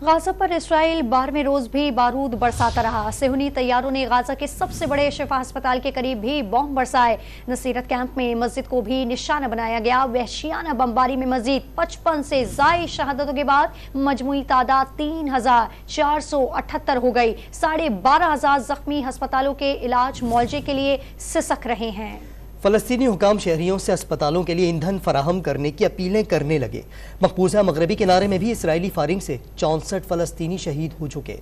Gaza पर Israel 12वें रोज भी बारूद बरसाता रहा। सेहूनी तैयारों ने गाजा के सबसे बड़े शिफा अस्पताल के करीब भी बॉम्ब बरसाए। नसीरत कैंप में मस्जिद को भी निशाना बनाया गया। वहशियाना बमबारी में मजीद 55 से ज़ायद शहादतों के बाद मजमूई तादाद 3478 हो गई। 12,500 जख्मी अस्पतालों के इलाज मुआवजे के लिए सिसक रहे हैं। फलस्तीनी हुकाम शहरियों से अस्पतालों के लिए ईंधन फराहम करने की अपीलें करने लगे। मकबूजा मगरबी किनारे में भी इसराइली फायरिंग से 64 फलस्तीनी शहीद हो चुके।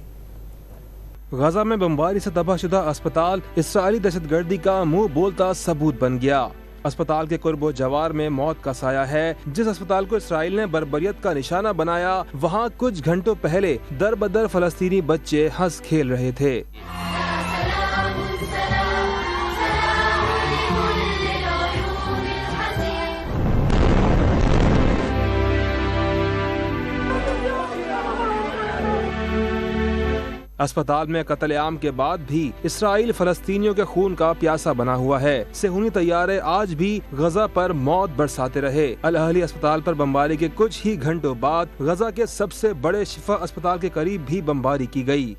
गाजा में बमबारी से तबाहशुदा अस्पताल इसराइली दहशतगर्दी का मुंह बोलता सबूत बन गया। अस्पताल के कुर्बो जवार में मौत का साया है। जिस अस्पताल को इसराइल ने बर्बरियत का निशाना बनाया, वहाँ कुछ घंटों पहले दर बदर फलस्तीनी बच्चे हंस खेल रहे थे। अस्पताल में कत्लेआम के बाद भी इसराइल फलस्तीनियों के खून का प्यासा बना हुआ है। सेहूनी तैयारे आज भी गजा पर मौत बरसाते रहे। अल अहली अस्पताल पर बमबारी के कुछ ही घंटों बाद गजा के सबसे बड़े शिफा अस्पताल के करीब भी बमबारी की गई।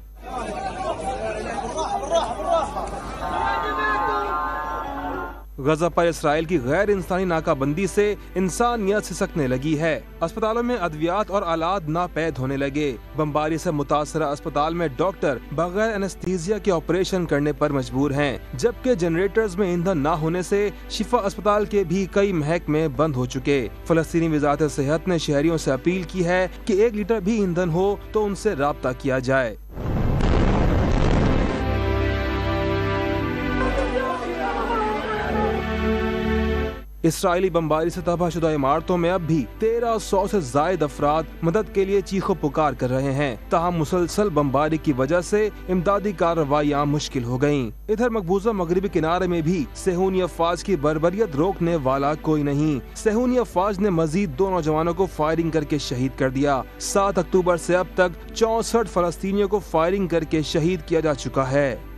गजा पर इसराइल की गैर इंसानी नाकाबंदी से इंसानियत सिसकने लगी है। अस्पतालों में अद्वियात और आलात नापैद होने लगे। बमबारी से मुतासरा अस्पताल में डॉक्टर बगैर एनेस्थीसिया के ऑपरेशन करने पर मजबूर हैं, जबकि जनरेटर्स में ईंधन न होने से शिफा अस्पताल के भी कई महकमे बंद हो चुके। फलस्तीनी वजारत सेहत ने शहरियों से अपील की है कि 1 लीटर भी ईंधन हो तो उनसे राब्ता किया जाए। इसराइली बमबारी से तबाहशुदा इमारतों में अब भी 1300 से ज़ायद अफराद मदद के लिए चीखो पुकार कर रहे हैं। ताहम मुसलसल बमबारी की वजह से इमदादी कार्रवाइयाँ मुश्किल हो गयीं। इधर मकबूजा मगरबी किनारे में भी सेहूनी अफवाज की बर्बरियत रोकने वाला कोई नहीं। सेहूनी अफवाज ने मजीद 2 नौजवानों को फायरिंग करके शहीद कर दिया। 7 अक्टूबर से अब तक 64 फलस्तीनियों को फायरिंग करके शहीद किया जा चुका है।